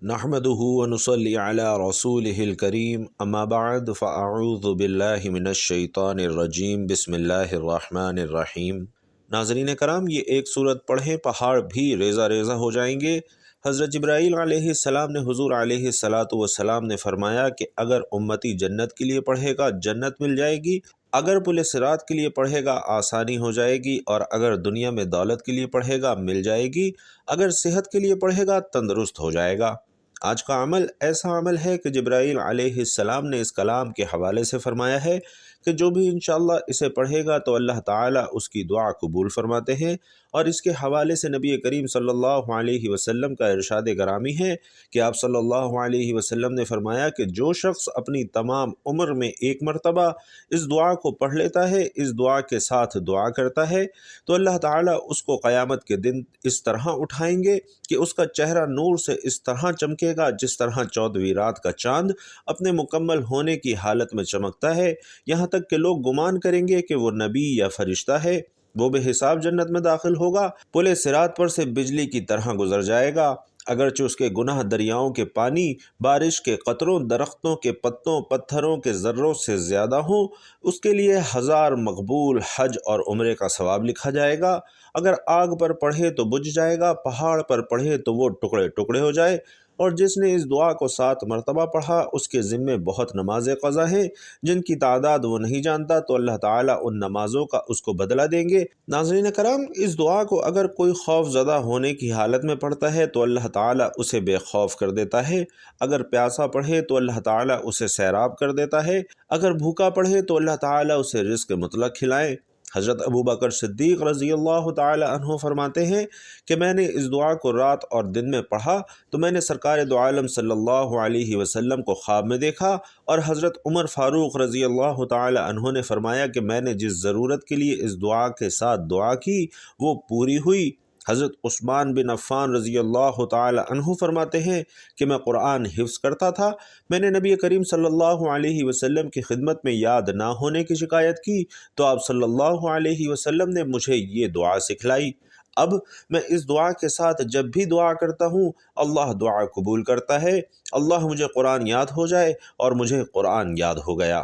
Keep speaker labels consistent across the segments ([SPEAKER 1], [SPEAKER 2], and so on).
[SPEAKER 1] نحمده ونصلي على رسوله الكريم اما بعد فاعوذ باللہ من الشیطان الرجیم بسم اللہ الرحمن الرحیم۔ ناظرین کرام، یہ ایک سورت پڑھیں پہاڑ بھی ریزہ ریزہ ہو جائیں گے۔ حضرت جبرائیل علیہ السلام نے حضور علیہ السلام نے فرمایا کہ اگر امتی جنت کے لیے پڑھے گا جنت مل جائے گی، اگر پل صراط کے لیے پڑھے گا آسانی ہو جائے گی، اور اگر دنیا میں دولت کے لیے پڑھے گا مل جائے گی، اگر صحت کے لیے پڑھے گا تندرست ہو جائے گا۔ آج کا عمل ایسا عمل ہے کہ جبرائیل علیہ السلام نے اس کلام کے حوالے سے فرمایا ہے کہ جو بھی انشاءاللہ اسے پڑھے گا تو اللہ تعالیٰ اس کی دعا قبول فرماتے ہیں، اور اس کے حوالے سے نبی کریم صلی اللہ علیہ وسلم کا ارشاد گرامی ہے کہ آپ صلی اللہ علیہ وسلم نے فرمایا کہ جو شخص اپنی تمام عمر میں ایک مرتبہ اس دعا کو پڑھ لیتا ہے، اس دعا کے ساتھ دعا کرتا ہے، تو اللہ تعالیٰ اس کو قیامت کے دن اس طرح اٹھائیں گے کہ اس کا چہرہ نور سے اس طرح چمکے گا جس طرح 14ویں رات کا چاند اپنے مکمل ہونے کی حالت میں چمکتا ہے، یہاں تک کہ لوگ گمان کریں گے کہ وہ نبی یا فرشتہ ہے۔ وہ بے حساب جنت میں داخل ہوگا، پل صراط پر سے بجلی کی طرح گزر جائے گا، اگرچہ اس کے گناہ دریاؤں کے پانی، بارش کے قطروں، درختوں کے پتوں، پتھروں کے ذروں سے زیادہ ہوں، اس کے لیے 1000 مقبول حج اور عمرے کا ثواب لکھا جائے گا۔ اگر آگ پر پڑھے تو بجھ جائے گا، پہاڑ پر پڑھے تو وہ ٹکڑے ٹکڑے ہو جائے، اور جس نے اس دعا کو 7 مرتبہ پڑھا اس کے ذمے بہت نمازیں قضا ہیں جن کی تعداد وہ نہیں جانتا، تو اللہ تعالیٰ ان نمازوں کا اس کو بدلہ دیں گے۔ ناظرین کرام، اس دعا کو اگر کوئی خوف زدہ ہونے کی حالت میں پڑھتا ہے تو اللہ تعالیٰ اسے بے خوف کر دیتا ہے، اگر پیاسا پڑھے تو اللہ تعالیٰ اسے سیراب کر دیتا ہے، اگر بھوکا پڑھے تو اللہ تعالیٰ اسے رزق مطلق کھلائے۔ حضرت ابوبکر صدیق رضی اللہ تعالی عنہ فرماتے ہیں کہ میں نے اس دعا کو رات اور دن میں پڑھا تو میں نے سرکار دو عالم صلی اللہ علیہ وسلم کو خواب میں دیکھا، اور حضرت عمر فاروق رضی اللہ تعالی عنہ نے فرمایا کہ میں نے جس ضرورت کے لیے اس دعا کے ساتھ دعا کی وہ پوری ہوئی۔ حضرت عثمان بن عفان رضی اللہ تعالی عنہ فرماتے ہیں کہ میں قرآن حفظ کرتا تھا، میں نے نبی کریم صلی اللہ علیہ وسلم کی خدمت میں یاد نہ ہونے کی شکایت کی تو آپ صلی اللہ علیہ وسلم نے مجھے یہ دعا سکھلائی۔ اب میں اس دعا کے ساتھ جب بھی دعا کرتا ہوں اللہ دعا قبول کرتا ہے۔ اللہ مجھے قرآن یاد ہو جائے اور مجھے قرآن یاد ہو گیا۔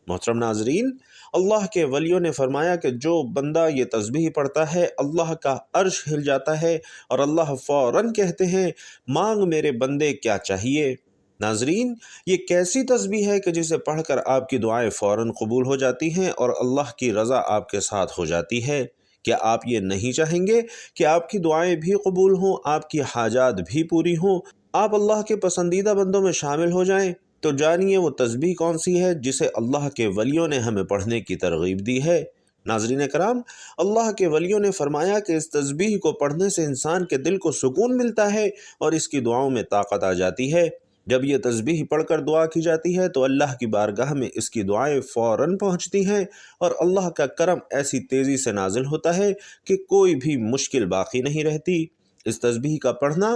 [SPEAKER 1] محترم ناظرین، اللہ کے ولیوں نے فرمایا کہ جو بندہ یہ تسبیح پڑھتا ہے اللہ کا عرش ہل جاتا ہے، اور اللہ فوراً کہتے ہیں مانگ میرے بندے کیا چاہیے۔ ناظرین، یہ کیسی تسبیح ہے کہ جسے پڑھ کر آپ کی دعائیں فوراً قبول ہو جاتی ہیں اور اللہ کی رضا آپ کے ساتھ ہو جاتی ہے۔ کیا آپ یہ نہیں چاہیں گے کہ آپ کی دعائیں بھی قبول ہوں، آپ کی حاجات بھی پوری ہوں، آپ اللہ کے پسندیدہ بندوں میں شامل ہو جائیں؟ تو جانیے وہ تسبیح کون سی ہے جسے اللہ کے ولیوں نے ہمیں پڑھنے کی ترغیب دی ہے۔ ناظرین کرام، اللہ کے ولیوں نے فرمایا کہ اس تسبیح کو پڑھنے سے انسان کے دل کو سکون ملتا ہے اور اس کی دعاؤں میں طاقت آ جاتی ہے۔ جب یہ تسبیح پڑھ کر دعا کی جاتی ہے تو اللہ کی بارگاہ میں اس کی دعائیں فوراً پہنچتی ہیں، اور اللہ کا کرم ایسی تیزی سے نازل ہوتا ہے کہ کوئی بھی مشکل باقی نہیں رہتی۔ اس تسبیح کا پڑھنا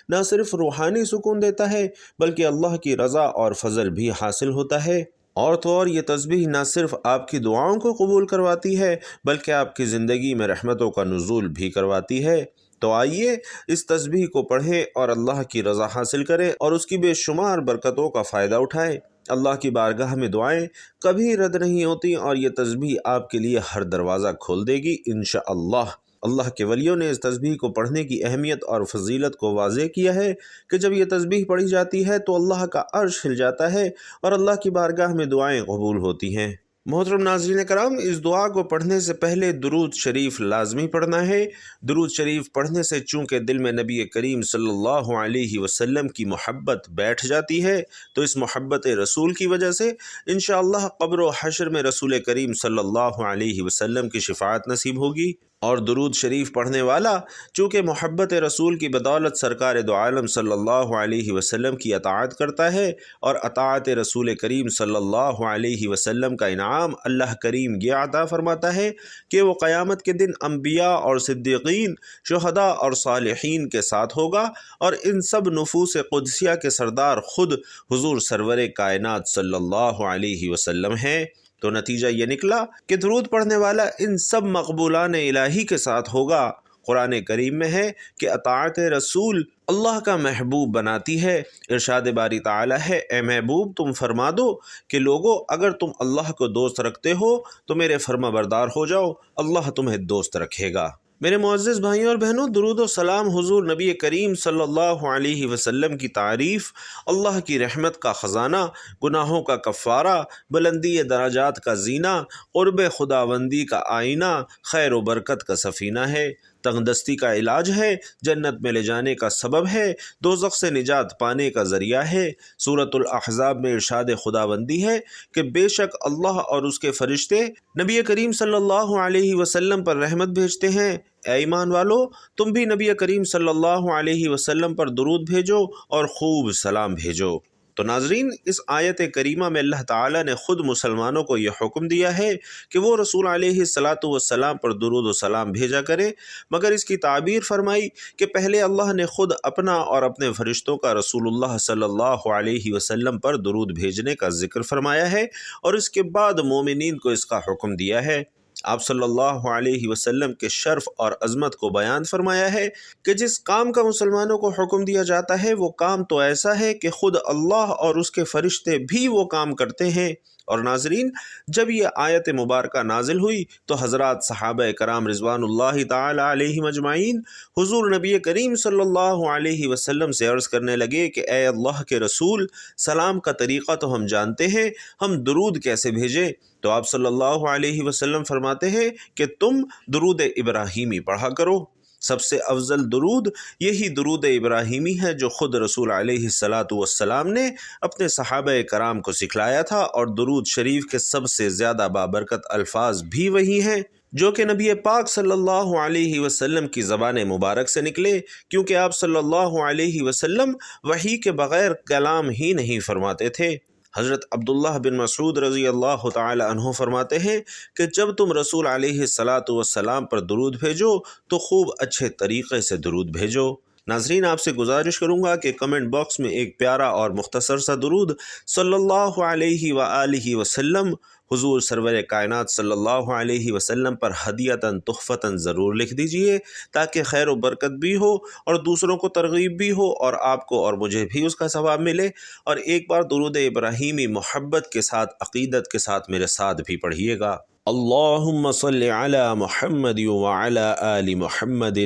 [SPEAKER 1] نہ صرف روحانی سکون دیتا ہے بلکہ اللہ کی رضا اور فضل بھی حاصل ہوتا ہے، اور تو اور یہ تسبیح نہ صرف آپ کی دعاؤں کو قبول کرواتی ہے بلکہ آپ کی زندگی میں رحمتوں کا نزول بھی کرواتی ہے۔ تو آئیے اس تسبیح کو پڑھیں اور اللہ کی رضا حاصل کریں اور اس کی بے شمار برکتوں کا فائدہ اٹھائیں۔ اللہ کی بارگاہ میں دعائیں کبھی رد نہیں ہوتی، اور یہ تسبیح آپ کے لیے ہر دروازہ کھول دے گی انشاءاللہ۔ اللہ کے ولیوں نے اس تسبیح کو پڑھنے کی اہمیت اور فضیلت کو واضح کیا ہے کہ جب یہ تسبیح پڑھی جاتی ہے تو اللہ کا عرش ہل جاتا ہے اور اللہ کی بارگاہ میں دعائیں قبول ہوتی ہیں۔ محترم ناظرین کرام، اس دعا کو پڑھنے سے پہلے درود شریف لازمی پڑھنا ہے۔ درود شریف پڑھنے سے چونکہ دل میں نبی کریم صلی اللہ علیہ وسلم کی محبت بیٹھ جاتی ہے تو اس محبت رسول کی وجہ سے انشاءاللہ قبر و حشر میں رسول کریم صلی اللہ علیہ وسلم کی شفاعت نصیب ہوگی، اور درود شریف پڑھنے والا چونکہ محبت رسول کی بدولت سرکار دو عالم صلی اللہ علیہ وسلم کی اطاعت کرتا ہے، اور اطاعت رسول کریم صلی اللہ علیہ وسلم کا انعام اللہ کریم یہ عطا فرماتا ہے کہ وہ قیامت کے دن انبیاء اور صدیقین، شہداء اور صالحین کے ساتھ ہوگا، اور ان سب نفوس قدسیہ کے سردار خود حضور سرور کائنات صلی اللہ علیہ وسلم ہیں۔ تو نتیجہ یہ نکلا کہ درود پڑھنے والا ان سب مقبولان الہی کے ساتھ ہوگا، قرآن کریم میں ہے کہ اطاعت رسول اللہ کا محبوب بناتی ہے۔ ارشاد باری تعالیٰ ہے، اے محبوب تم فرما دو کہ لوگو اگر تم اللہ کو دوست رکھتے ہو تو میرے فرما بردار ہو جاؤ، اللہ تمہیں دوست رکھے گا۔ میرے معزز بھائیوں اور بہنوں، درود و سلام حضور نبی کریم صلی اللہ علیہ وسلم کی تعریف، اللہ کی رحمت کا خزانہ، گناہوں کا کفارہ، بلندی درجات کا زینہ، قرب خداوندی کا آئینہ، خیر و برکت کا سفینہ ہے، تنگ دستی کا علاج ہے، جنت میں لے جانے کا سبب ہے، دوزخ سے نجات پانے کا ذریعہ ہے۔ سورۃ الاحزاب میں ارشاد خداوندی ہے کہ بے شک اللہ اور اس کے فرشتے نبی کریم صلی اللہ علیہ وسلم پر رحمت بھیجتے ہیں۔ اے ایمان والو، تم بھی نبی کریم صلی اللہ علیہ وسلم پر درود بھیجو اور خوب سلام بھیجو۔ تو ناظرین، اس آیت کریمہ میں اللہ تعالیٰ نے خود مسلمانوں کو یہ حکم دیا ہے کہ وہ رسول علیہ السلام پر درود و سلام بھیجا کرے، مگر اس کی تعبیر فرمائی کہ پہلے اللہ نے خود اپنا اور اپنے فرشتوں کا رسول اللہ صلی اللہ علیہ وسلم پر درود بھیجنے کا ذکر فرمایا ہے، اور اس کے بعد مومنین کو اس کا حکم دیا ہے۔ آپ صلی اللہ علیہ وسلم کے شرف اور عظمت کو بیان فرمایا ہے کہ جس کام کا مسلمانوں کو حکم دیا جاتا ہے وہ کام تو ایسا ہے کہ خود اللہ اور اس کے فرشتے بھی وہ کام کرتے ہیں۔ اور ناظرین، جب یہ آیت مبارکہ نازل ہوئی تو حضرات صحابہ کرام رضوان اللہ تعالی علیہم اجمعین حضور نبی کریم صلی اللہ علیہ وسلم سے عرض کرنے لگے کہ اے اللہ کے رسول، سلام کا طریقہ تو ہم جانتے ہیں، ہم درود کیسے بھیجیں؟ تو آپ صلی اللہ علیہ وسلم فرماتے ہیں کہ تم درود ابراہیمی پڑھا کرو۔ سب سے افضل درود یہی درود ابراہیمی ہے جو خود رسول علیہ السلام نے اپنے صحابہ کرام کو سکھلایا تھا، اور درود شریف کے سب سے زیادہ بابرکت الفاظ بھی وہی ہیں جو کہ نبی پاک صلی اللہ علیہ وسلم کی زبان مبارک سے نکلے، کیونکہ آپ صلی اللہ علیہ وسلم وحی کے بغیر کلام ہی نہیں فرماتے تھے۔ حضرت عبداللہ بن مسعود رضی اللہ تعالی عنہ فرماتے ہیں کہ جب تم رسول علیہ السلام پر درود بھیجو تو خوب اچھے طریقے سے درود بھیجو۔ ناظرین، آپ سے گزارش کروں گا کہ کمنٹ باکس میں ایک پیارا اور مختصر سا درود صلی اللہ علیہ وآلہ وسلم حضور سرور کائنات صلی اللہ علیہ وسلم پر ہدیتاً تحفتاً ضرور لکھ دیجئے، تاکہ خیر و برکت بھی ہو اور دوسروں کو ترغیب بھی ہو، اور آپ کو اور مجھے بھی اس کا ثواب ملے۔ اور ایک بار درود ابراہیمی محبت کے ساتھ، عقیدت کے ساتھ میرے ساتھ بھی پڑھیے گا۔ اللہم صلی علی محمد وعلی آل محمد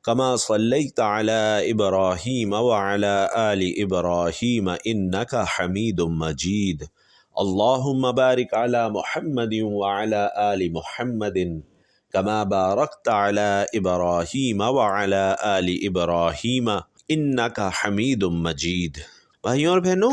[SPEAKER 1] کما صلیت علی ابراہیم وعلی آل ابراہیم انک حمید مجید۔ اللہم بارک علی محمد وعلی آل محمد کما بارکت علی ابراہیم وعلی آل ابراہیم انک حمید مجید۔ بھائیوں اور بہنوں،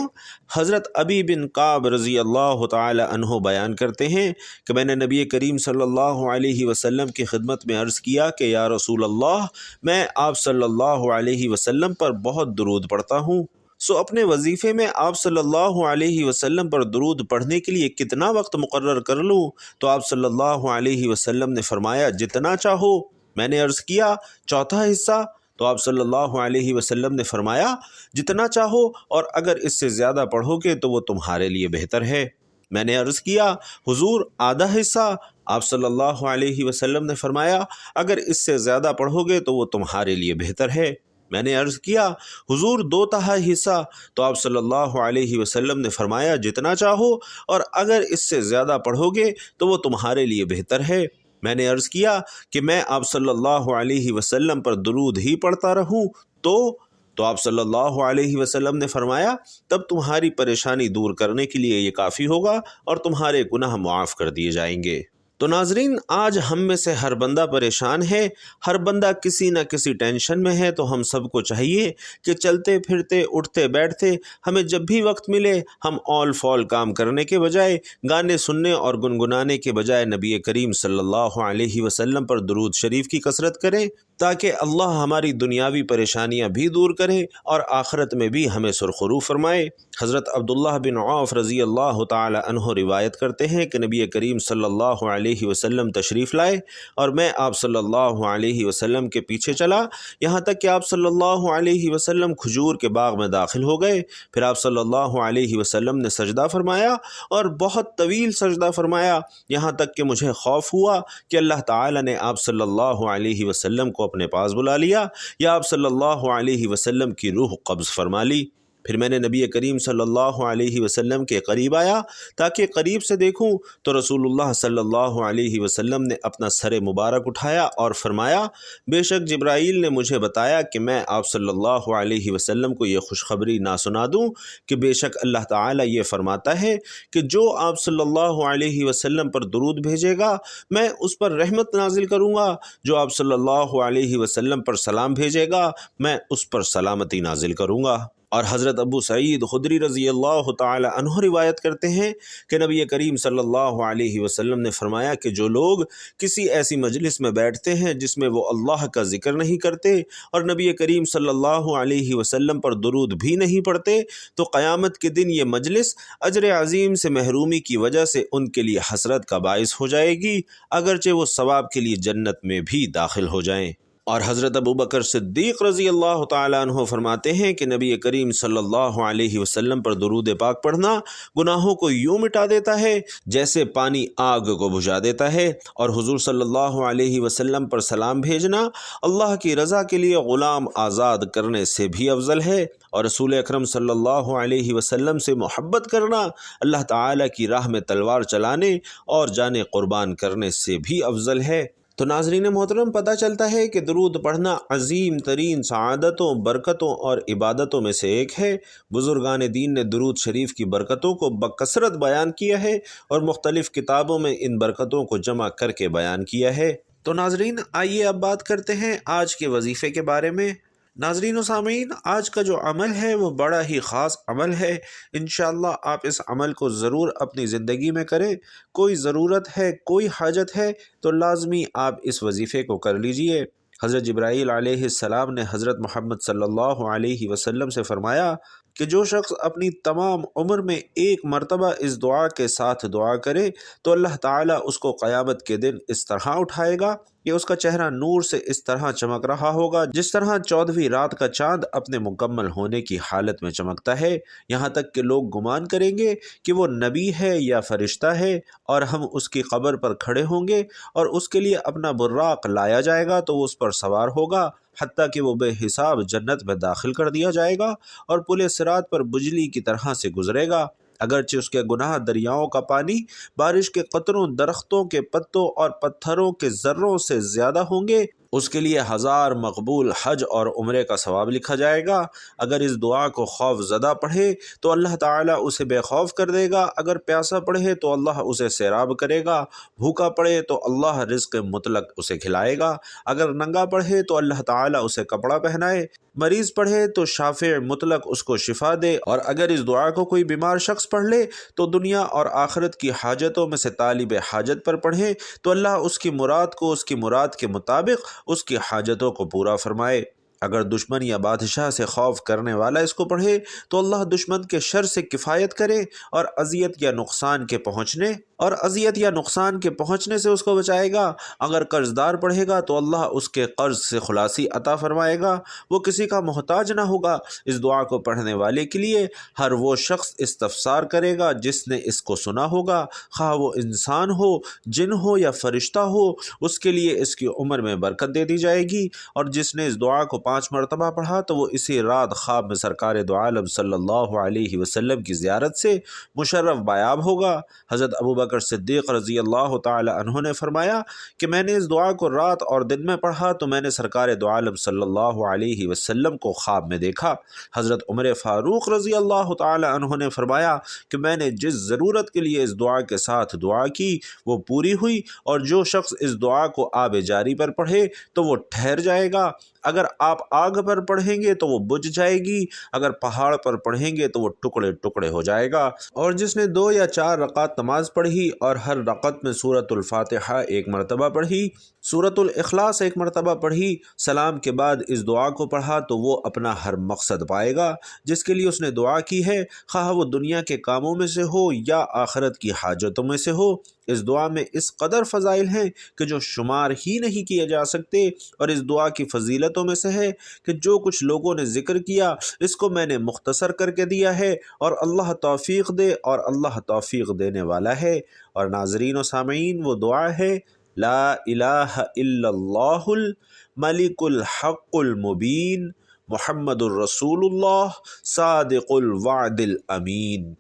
[SPEAKER 1] حضرت ابی بن کعب رضی اللہ تعالی عنہ بیان کرتے ہیں کہ میں نے نبی کریم صلی اللہ علیہ وسلم کی خدمت میں عرض کیا کہ یا رسول اللہ، میں آپ صلی اللہ علیہ وسلم پر بہت درود پڑھتا ہوں، سو اپنے وظیفے میں آپ صلی اللہ علیہ وسلم پر درود پڑھنے کے لیے کتنا وقت مقرر کر لوں؟ تو آپ صلی اللہ علیہ وسلم نے فرمایا جتنا چاہو۔ میں نے عرض کیا چوتھا حصہ؟ تو آپ صلی اللہ علیہ وسلم نے فرمایا جتنا چاہو، اور اگر اس سے زیادہ پڑھو گے تو وہ تمہارے لیے بہتر ہے۔ میں نے عرض کیا حضور آدھا حصہ؟ آپ صلی اللہ علیہ وسلم نے فرمایا اگر اس سے زیادہ پڑھو گے تو وہ تمہارے لیے بہتر ہے۔ میں نے عرض کیا حضور دو تہائی حصہ؟ تو آپ صلی اللہ علیہ وسلم نے فرمایا جتنا چاہو، اور اگر اس سے زیادہ پڑھو گے تو وہ تمہارے لیے بہتر ہے۔ میں نے عرض کیا کہ میں آپ صلی اللہ علیہ وسلم پر درود ہی پڑھتا رہوں تو آپ صلی اللہ علیہ وسلم نے فرمایا تب تمہاری پریشانی دور کرنے کے لیے یہ کافی ہوگا اور تمہارے گناہ معاف کر دیے جائیں گے۔ تو ناظرین، آج ہم میں سے ہر بندہ پریشان ہے، ہر بندہ کسی نہ کسی ٹینشن میں ہے، تو ہم سب کو چاہیے کہ چلتے پھرتے اٹھتے بیٹھتے ہمیں جب بھی وقت ملے ہم آل فال کام کرنے کے بجائے، گانے سننے اور گنگنانے کے بجائے نبی کریم صلی اللہ علیہ وسلم پر درود شریف کی کثرت کریں، تاکہ اللہ ہماری دنیاوی پریشانیاں بھی دور کرے اور آخرت میں بھی ہمیں سرخرو فرمائے۔ حضرت عبداللہ بن عوف رضی اللہ تعالی عنہ روایت کرتے ہیں کہ نبی کریم صلی اللہ علیہ علیہ وسلم تشریف لائے اور میں آپ صلی اللہ علیہ وسلم کے پیچھے چلا، یہاں تک کہ آپ صلی اللہ علیہ وسلم کھجور کے باغ میں داخل ہو گئے۔ پھر آپ صلی اللہ علیہ وسلم نے سجدہ فرمایا اور بہت طویل سجدہ فرمایا، یہاں تک کہ مجھے خوف ہوا کہ اللہ تعالیٰ نے آپ صلی اللہ علیہ وسلم کو اپنے پاس بلا لیا یا آپ صلی اللہ علیہ وسلم کی روح قبض فرما لی۔ پھر میں نے نبی کریم صلی اللہ علیہ وسلم کے قریب آیا تاکہ قریب سے دیکھوں تو رسول اللہ صلی اللہ علیہ وسلم نے اپنا سر مبارک اٹھایا اور فرمایا، بے شک جبرائیل نے مجھے بتایا کہ میں آپ صلی اللہ علیہ وسلم کو یہ خوشخبری نہ سنا دوں کہ بے شک اللہ تعالیٰ یہ فرماتا ہے کہ جو آپ صلی اللہ علیہ وسلم پر درود بھیجے گا میں اس پر رحمت نازل کروں گا، جو آپ صلی اللہ علیہ وسلم پر سلام بھیجے گا میں اس پر سلامتی نازل کروں گا۔ اور حضرت ابو سعید خدری رضی اللہ تعالی عنہ روایت کرتے ہیں کہ نبی کریم صلی اللہ علیہ وسلم نے فرمایا کہ جو لوگ کسی ایسی مجلس میں بیٹھتے ہیں جس میں وہ اللہ کا ذکر نہیں کرتے اور نبی کریم صلی اللہ علیہ وسلم پر درود بھی نہیں پڑھتے تو قیامت کے دن یہ مجلس اجر عظیم سے محرومی کی وجہ سے ان کے لیے حسرت کا باعث ہو جائے گی، اگرچہ وہ ثواب کے لیے جنت میں بھی داخل ہو جائیں۔ اور حضرت ابو بکر صدیق رضی اللہ تعالیٰ عنہ فرماتے ہیں کہ نبی کریم صلی اللہ علیہ وسلم پر درود پاک پڑھنا گناہوں کو یوں مٹا دیتا ہے جیسے پانی آگ کو بجھا دیتا ہے، اور حضور صلی اللہ علیہ وسلم پر سلام بھیجنا اللہ کی رضا کے لیے غلام آزاد کرنے سے بھی افضل ہے، اور رسول اکرم صلی اللہ علیہ وسلم سے محبت کرنا اللہ تعالیٰ کی راہ میں تلوار چلانے اور جانیں قربان کرنے سے بھی افضل ہے۔ تو ناظرین محترم، پتہ چلتا ہے کہ درود پڑھنا عظیم ترین سعادتوں، برکتوں اور عبادتوں میں سے ایک ہے۔ بزرگان دین نے درود شریف کی برکتوں کو بکثرت بیان کیا ہے اور مختلف کتابوں میں ان برکتوں کو جمع کر کے بیان کیا ہے۔ تو ناظرین آئیے اب بات کرتے ہیں آج کے وظیفے کے بارے میں۔ ناظرین و سامعین، آج کا جو عمل ہے وہ بڑا ہی خاص عمل ہے، انشاءاللہ آپ اس عمل کو ضرور اپنی زندگی میں کریں۔ کوئی ضرورت ہے، کوئی حاجت ہے تو لازمی آپ اس وظیفے کو کر لیجئے۔ حضرت جبرائیل علیہ السلام نے حضرت محمد صلی اللہ علیہ وسلم سے فرمایا کہ جو شخص اپنی تمام عمر میں ایک مرتبہ اس دعا کے ساتھ دعا کرے تو اللہ تعالیٰ اس کو قیامت کے دن اس طرح اٹھائے گا کہ اس کا چہرہ نور سے اس طرح چمک رہا ہوگا جس طرح 14ویں رات کا چاند اپنے مکمل ہونے کی حالت میں چمکتا ہے، یہاں تک کہ لوگ گمان کریں گے کہ وہ نبی ہے یا فرشتہ ہے، اور ہم اس کی قبر پر کھڑے ہوں گے اور اس کے لیے اپنا براق لایا جائے گا تو وہ اس پر سوار ہوگا حتیٰ کہ وہ بے حساب جنت میں داخل کر دیا جائے گا اور پل صراط پر بجلی کی طرح سے گزرے گا، اگرچہ اس کے گناہ دریاؤں کا پانی، بارش کے قطروں، درختوں کے پتوں اور پتھروں کے ذروں سے زیادہ ہوں گے، اس کے لیے 1000 مقبول حج اور عمرے کا ثواب لکھا جائے گا۔ اگر اس دعا کو خوف زدہ پڑھے تو اللہ تعالیٰ اسے بے خوف کر دے گا، اگر پیاسا پڑھے تو اللہ اسے سیراب کرے گا، بھوکا پڑھے تو اللہ رزق مطلق اسے کھلائے گا، اگر ننگا پڑھے تو اللہ تعالیٰ اسے کپڑا پہنائے، مریض پڑھے تو شافع مطلق اس کو شفا دے، اور اگر اس دعا کو کوئی بیمار شخص پڑھ لے تو دنیا اور آخرت کی حاجتوں میں سے طالب حاجت پر پڑھے تو اللہ اس کی مراد کو اس کی مراد کے مطابق اس کی حاجتوں کو پورا فرمائے۔ اگر دشمن یا بادشاہ سے خوف کرنے والا اس کو پڑھے تو اللہ دشمن کے شر سے کفایت کرے اور اذیت یا نقصان کے پہنچنے سے اس کو بچائے گا۔ اگر قرض دار پڑھے گا تو اللہ اس کے قرض سے خلاصی عطا فرمائے گا، وہ کسی کا محتاج نہ ہوگا۔ اس دعا کو پڑھنے والے کے لیے ہر وہ شخص استفسار کرے گا جس نے اس کو سنا ہوگا، خواہ وہ انسان ہو، جن ہو یا فرشتہ ہو، اس کے لیے اس کی عمر میں برکت دے دی جائے گی، اور جس نے اس دعا کو 5 مرتبہ پڑھا تو وہ اسی رات خواب میں سرکار دو عالم صلی اللہ علیہ وسلم کی زیارت سے مشرف بایاب ہوگا۔ حضرت ابو بکر صدیق رضی اللہ تعالی عنہ نے فرمایا کہ میں نے اس دعا کو رات اور دن میں پڑھا تو میں نے سرکار دو عالم صلی اللہ علیہ وسلم کو خواب میں دیکھا۔ حضرت عمر فاروق رضی اللہ تعالی عنہ نے فرمایا کہ میں نے جس ضرورت کے لیے اس دعا کے ساتھ دعا کی وہ پوری ہوئی، اور جو شخص اس دعا کو آب جاری پر پڑھے تو وہ ٹھہر جائے گا، اگر آپ آگ پر پڑھیں گے تو وہ بجھ جائے گی، اگر پہاڑ پر پڑھیں گے تو وہ ٹکڑے ٹکڑے ہو جائے گا۔ اور جس نے 2 یا 4 رکعت نماز پڑھی اور ہر رکعت میں سورۃ الفاتحہ 1 مرتبہ پڑھی، سورۃ الاخلاص 1 مرتبہ پڑھی، سلام کے بعد اس دعا کو پڑھا تو وہ اپنا ہر مقصد پائے گا جس کے لیے اس نے دعا کی ہے، خواہ وہ دنیا کے کاموں میں سے ہو یا آخرت کی حاجتوں میں سے ہو۔ اس دعا میں اس قدر فضائل ہیں کہ جو شمار ہی نہیں کیے جا سکتے، اور اس دعا کی فضیلتوں میں سے ہے کہ جو کچھ لوگوں نے ذکر کیا اس کو میں نے مختصر کر کے دیا ہے، اور اللہ توفیق دے اور اللہ توفیق دینے والا ہے۔ اور ناظرین و سامعین، وہ دعا ہے لا الہ الا اللہ الملک الحق المبین محمد الرسول اللہ صادق الوعد الامین۔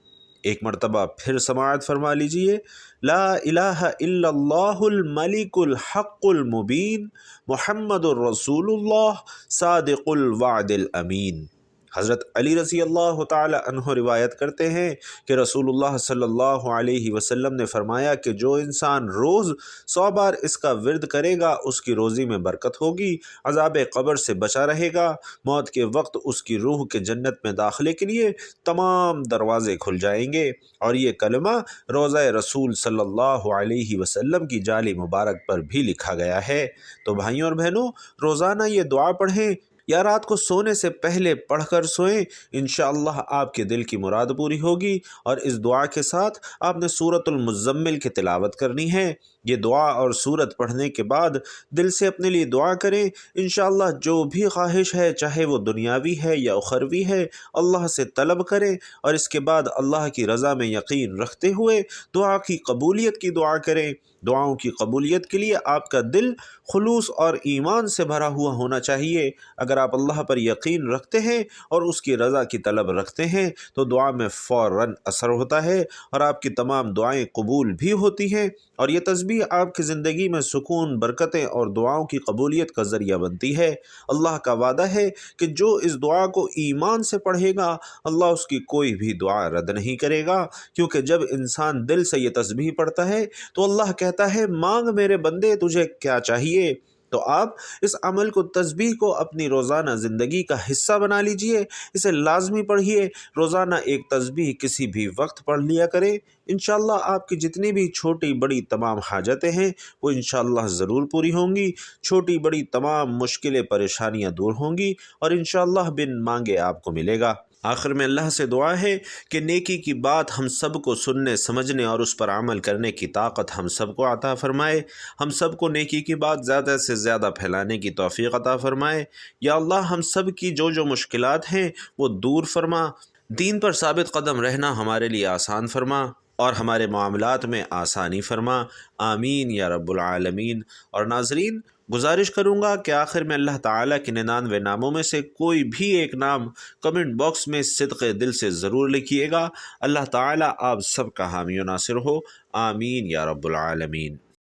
[SPEAKER 1] ایک مرتبہ پھر سماعت فرما لیجئے، لا الہ الا اللہ الملک الحق المبین محمد الرسول اللہ صادق الوعد الامین۔ حضرت علی رضی اللہ تعالی عنہ روایت کرتے ہیں کہ رسول اللہ صلی اللہ علیہ وسلم نے فرمایا کہ جو انسان روز 100 بار اس کا ورد کرے گا اس کی روزی میں برکت ہوگی، عذاب قبر سے بچا رہے گا، موت کے وقت اس کی روح کے جنت میں داخلے کے لیے تمام دروازے کھل جائیں گے۔ اور یہ کلمہ روضہ رسول صلی اللہ علیہ وسلم کی جالی مبارک پر بھی لکھا گیا ہے۔ تو بھائیوں اور بہنوں، روزانہ یہ دعا پڑھیں یا رات کو سونے سے پہلے پڑھ کر سوئیں، انشاءاللہ آپ کے دل کی مراد پوری ہوگی۔ اور اس دعا کے ساتھ آپ نے سورۃ المزمل کی تلاوت کرنی ہے۔ یہ دعا اور سورت پڑھنے کے بعد دل سے اپنے لیے دعا کریں، انشاءاللہ جو بھی خواہش ہے، چاہے وہ دنیاوی ہے یا اخروی ہے، اللہ سے طلب کریں، اور اس کے بعد اللہ کی رضا میں یقین رکھتے ہوئے دعا کی قبولیت کی دعا کریں۔ دعاؤں کی قبولیت کے لیے آپ کا دل خلوص اور ایمان سے بھرا ہوا ہونا چاہیے۔ اگر آپ اللہ پر یقین رکھتے ہیں اور اس کی رضا کی طلب رکھتے ہیں تو دعا میں فوراً اثر ہوتا ہے اور آپ کی تمام دعائیں قبول بھی ہوتی ہیں، اور یہ تسبیح آپ کی زندگی میں سکون، برکتیں اور دعاؤں کی قبولیت کا ذریعہ بنتی ہے۔ اللہ کا وعدہ ہے کہ جو اس دعا کو ایمان سے پڑھے گا اللہ اس کی کوئی بھی دعا رد نہیں کرے گا، کیونکہ جب انسان دل سے یہ تسبیح پڑھتا ہے تو اللہ کہتا ہے مانگ میرے بندے تجھے کیا چاہیے۔ تو آپ اس عمل کو، تسبیح کو اپنی روزانہ زندگی کا حصہ بنا لیجئے، اسے لازمی پڑھیے۔ روزانہ ایک تسبیح کسی بھی وقت پڑھ لیا کریں، انشاءاللہ آپ کی جتنی بھی چھوٹی بڑی تمام حاجتیں ہیں وہ انشاءاللہ ضرور پوری ہوں گی، چھوٹی بڑی تمام مشکلیں پریشانیاں دور ہوں گی، اور انشاءاللہ بن مانگے آپ کو ملے گا۔ آخر میں اللہ سے دعا ہے کہ نیکی کی بات ہم سب کو سننے، سمجھنے اور اس پر عمل کرنے کی طاقت ہم سب کو عطا فرمائے۔ ہم سب کو نیکی کی بات زیادہ سے زیادہ پھیلانے کی توفیق عطا فرمائے۔ یا اللہ ہم سب کی جو مشکلات ہیں وہ دور فرما، دین پر ثابت قدم رہنا ہمارے لیے آسان فرما، اور ہمارے معاملات میں آسانی فرما، آمین یا رب العالمین۔ اور ناظرین، گزارش کروں گا کہ آخر میں اللہ تعالیٰ کے 99 ناموں میں سے کوئی بھی ایک نام کمنٹ باکس میں صدق دل سے ضرور لکھیے گا۔ اللہ تعالیٰ آپ سب کا حامی و ناصر ہو، آمین یا رب العالمین۔